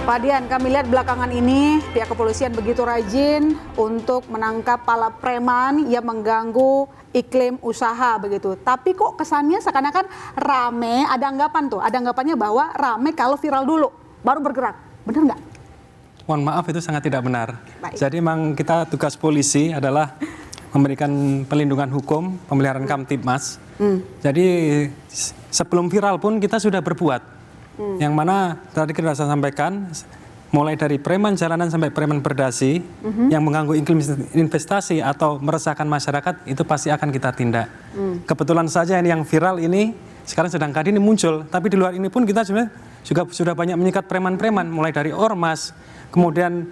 Pak Dian, kami lihat belakangan ini pihak kepolisian begitu rajin untuk menangkap para preman yang mengganggu iklim usaha begitu. Tapi kok kesannya seakan-akan rame, ada anggapannya bahwa rame kalau viral dulu, baru bergerak. Benar nggak? Mohon maaf, itu sangat tidak benar. Baik. Jadi memang kita tugas polisi adalah memberikan pelindungan hukum, pemeliharaan Kamtibmas. Jadi sebelum viral pun kita sudah berbuat. Yang mana tadi kita sudah sampaikan, mulai dari preman jalanan sampai preman berdasi yang mengganggu iklim investasi atau meresahkan masyarakat, itu pasti akan kita tindak. Kebetulan saja ini yang viral ini sekarang sedang ini muncul, tapi di luar ini pun kita sebenarnya juga sudah banyak menyikat preman-preman, mulai dari ormas, kemudian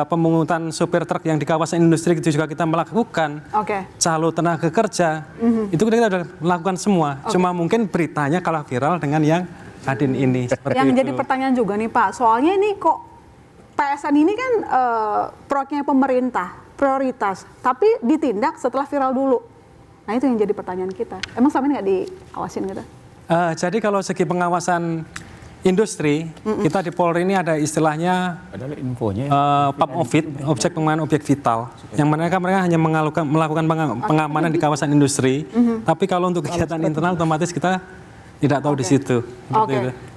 pemungutan sopir truk yang di kawasan industri itu juga kita melakukan. Calo tenaga kerja, itu kita sudah lakukan semua. Cuma mungkin beritanya kalah viral dengan yang Adin ini. Yang jadi pertanyaan juga nih Pak, soalnya ini kok PSN ini kan proyeknya pemerintah, prioritas, tapi ditindak setelah viral dulu. Nah itu yang jadi pertanyaan kita. Emang selama ini nggak diawasin gitu? Jadi kalau segi pengawasan industri, kita di Polri ini ada istilahnya PAPOVIT, objek pengawasan objek vital, yang mereka hanya melakukan pengamanan di kawasan industri. Tapi kalau untuk kegiatan internal otomatis kita tidak tahu di situ.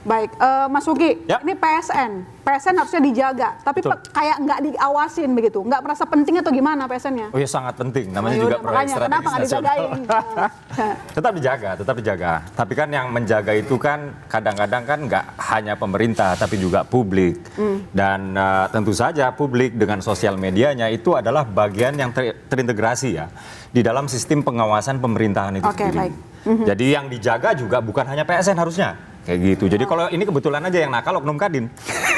Baik, Mas Uki, ini PSN harusnya dijaga, tapi kayak nggak diawasin begitu, nggak merasa penting atau gimana PSN-nya? Oh ya sangat penting, namanya juga proyek strategis kenapa nggak dijagain? Tetap dijaga. Tapi kan yang menjaga itu kan kadang-kadang kan nggak hanya pemerintah, tapi juga publik. Dan tentu saja publik dengan sosial medianya itu adalah bagian yang terintegrasi ya di dalam sistem pengawasan pemerintahan itu sendiri. Baik. Jadi yang dijaga juga bukan hanya PSN harusnya. Kayak gitu. Jadi kalau ini kebetulan aja yang nakal oknum Kadin.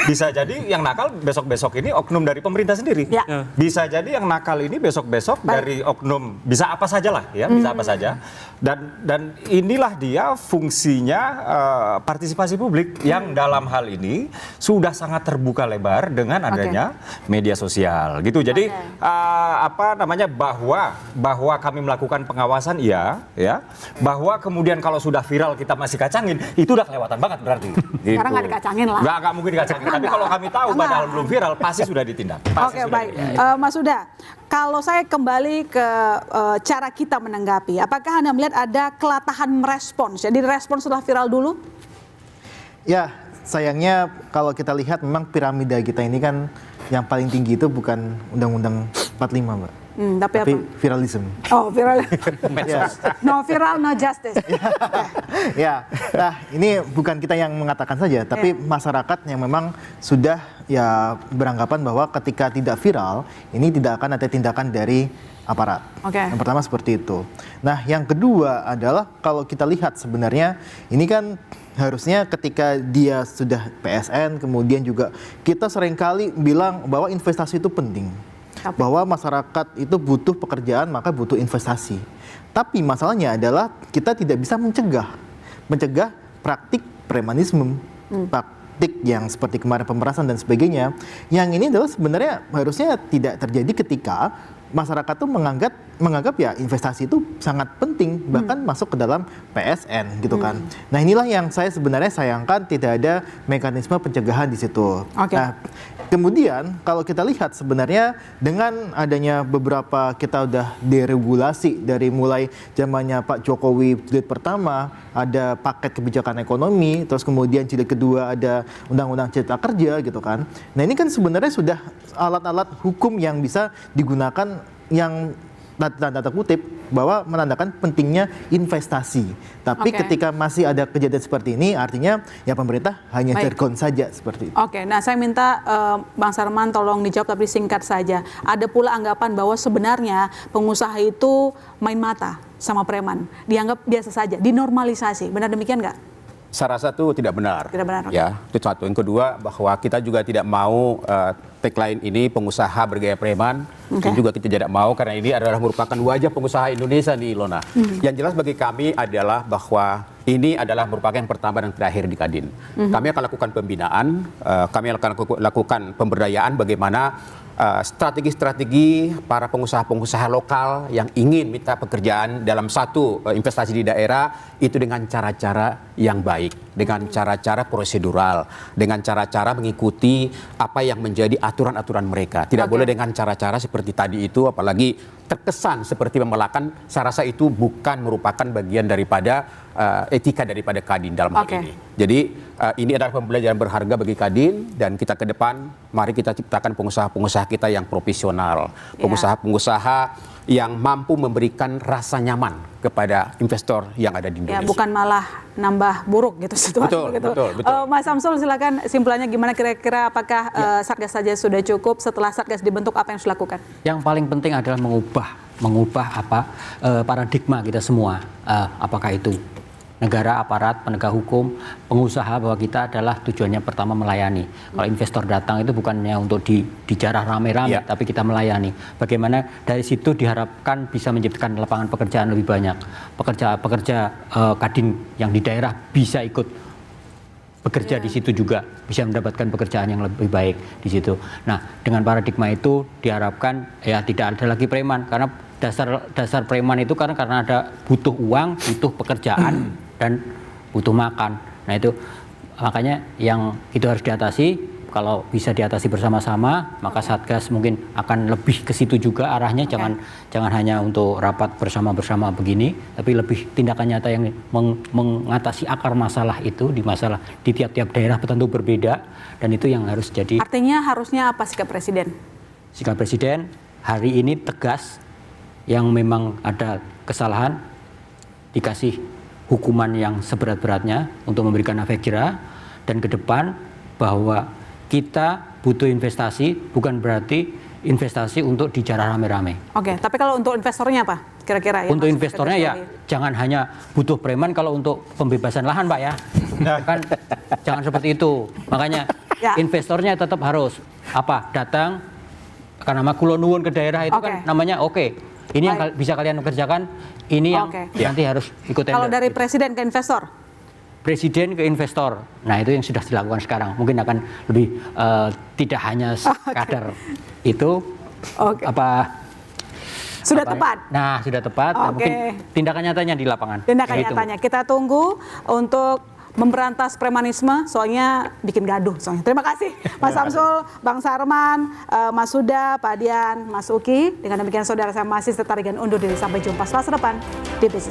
Bisa jadi yang nakal besok-besok ini oknum dari pemerintah sendiri. Bisa jadi yang nakal ini besok-besok dari oknum, bisa apa saja lah ya, bisa apa saja. Dan inilah dia fungsinya partisipasi publik yang dalam hal ini sudah sangat terbuka lebar dengan adanya media sosial gitu. Jadi bahwa kami melakukan pengawasan ya, bahwa kemudian kalau sudah viral kita masih kacangin, itu udah kelewatan banget berarti. Gitu. Sekarang nggak dikacangin lah. Nggak mungkin dikacangin. Tapi kalau kami tahu padahal belum viral, pasti sudah ditindak. Baik. Mas Huda, kalau saya kembali ke cara kita menanggapi, apakah Anda melihat ada kelatahan merespons? Jadi respons setelah viral dulu? Ya, sayangnya kalau kita lihat memang piramida kita ini kan yang paling tinggi itu bukan Undang-Undang 45, Mbak. Tapi viralism. Viral. No viral, no justice. Ya, nah ini bukan kita yang mengatakan saja, tapi masyarakat yang memang sudah ya beranggapan bahwa ketika tidak viral, ini tidak akan ada tindakan dari aparat. Yang pertama seperti itu. Nah, yang kedua adalah kalau kita lihat sebenarnya ini kan harusnya ketika dia sudah PSN, kemudian juga kita seringkali bilang bahwa investasi itu penting. Bahwa masyarakat itu butuh pekerjaan, maka butuh investasi. Tapi masalahnya adalah kita tidak bisa mencegah praktik premanisme, praktik yang seperti kemarin pemerasan dan sebagainya. Yang ini adalah sebenarnya harusnya tidak terjadi ketika masyarakat tuh menganggap ya investasi itu sangat penting, bahkan masuk ke dalam PSN gitu kan. Nah inilah yang saya sebenarnya sayangkan tidak ada mekanisme pencegahan di situ. Nah kemudian kalau kita lihat sebenarnya dengan adanya beberapa kita udah deregulasi dari mulai zamannya Pak Jokowi jilid pertama ada paket kebijakan ekonomi, terus kemudian jilid kedua ada Undang-Undang Cipta Kerja gitu kan. Nah ini kan sebenarnya sudah alat-alat hukum yang bisa digunakan yang tanda kutip bahwa menandakan pentingnya investasi. Tapi ketika masih ada kejadian seperti ini, artinya ya pemerintah hanya jargon saja seperti itu. Nah saya minta Bang Sarman tolong dijawab tapi singkat saja. Ada pula anggapan bahwa sebenarnya pengusaha itu main mata sama preman, dianggap biasa saja, dinormalisasi. Benar demikian nggak? Saya rasa itu tidak benar. Tidak benar. Ya, itu satu. Yang kedua, bahwa kita juga tidak mau tagline ini pengusaha bergaya preman. Ini juga kita tidak mau karena ini adalah merupakan wajah pengusaha Indonesia nih, Ilona. Yang jelas bagi kami adalah bahwa ini adalah merupakan yang pertama dan terakhir di Kadin. Kami akan lakukan pembinaan, kami akan lakukan pemberdayaan bagaimana strategi-strategi para pengusaha-pengusaha lokal yang ingin minta pekerjaan dalam satu investasi di daerah itu dengan cara-cara yang baik, dengan cara-cara prosedural, dengan cara-cara mengikuti apa yang menjadi aturan-aturan mereka. Tidak boleh dengan cara-cara seperti tadi itu, apalagi terkesan seperti memelakkan. Saya rasa itu bukan merupakan bagian daripada etika daripada Kadin dalam hal ini. Jadi ini adalah pembelajaran berharga bagi Kadin, dan kita ke depan mari kita ciptakan pengusaha-pengusaha kita yang profesional, pengusaha-pengusaha yang mampu memberikan rasa nyaman kepada investor yang ada di Indonesia. Ya, bukan malah nambah buruk gitu situasi. Betul. Mas Samsul, silakan simpulannya gimana, kira-kira apakah Satgas saja sudah cukup, setelah Satgas dibentuk apa yang harus dilakukan? Yang paling penting adalah mengubah paradigma kita semua, apakah itu negara, aparat, penegak hukum, pengusaha, bahwa kita adalah tujuannya pertama melayani. Kalau investor datang itu bukannya untuk dijarah rame-rame, tapi kita melayani. Bagaimana dari situ diharapkan bisa menciptakan lapangan pekerjaan lebih banyak. Pekerja Kadin yang di daerah bisa ikut bekerja di situ juga, bisa mendapatkan pekerjaan yang lebih baik di situ. Nah, dengan paradigma itu diharapkan ya tidak ada lagi preman, karena dasar preman itu karena ada butuh uang, butuh pekerjaan, dan butuh makan. Nah itu makanya yang itu harus diatasi. Kalau bisa diatasi bersama-sama, maka Satgas mungkin akan lebih ke situ juga arahnya. Jangan hanya untuk rapat bersama-bersama begini, tapi lebih tindakan nyata yang mengatasi akar masalah itu di tiap-tiap daerah tentu berbeda, dan itu yang harus jadi. Artinya harusnya apa sikap Presiden? Sikap Presiden hari ini tegas, yang memang ada kesalahan dikasih hukuman yang seberat-beratnya untuk memberikan efek jerah, dan ke depan bahwa kita butuh investasi, bukan berarti investasi untuk dijarah rame-rame. Oke, tapi kalau untuk investornya apa kira-kira? Untuk investornya ya jangan hanya butuh preman kalau untuk pembebasan lahan, Pak ya. Kan jangan seperti itu. Makanya investornya tetap harus datang karena Kulo Nuwun ke daerah itu kan namanya ini yang bisa kalian kerjakan, ini yang nanti harus ikut tender. Kalau dari Presiden ke investor? Presiden ke investor, nah itu yang sudah dilakukan sekarang. Mungkin akan lebih tidak hanya sekadar itu sudah tepat. Nah sudah tepat. Nah, mungkin tindakan nyatanya di lapangan. Tindakan nyatanya kita tunggu untuk memberantas premanisme, soalnya bikin gaduh. Terima kasih Mas Samsul, Bang Sarman, Mas Huda, Pak Dian, Mas Uki. Dengan demikian saudara, saya masih Tarigan undur diri. Sampai jumpa Selasa depan di Bisnis.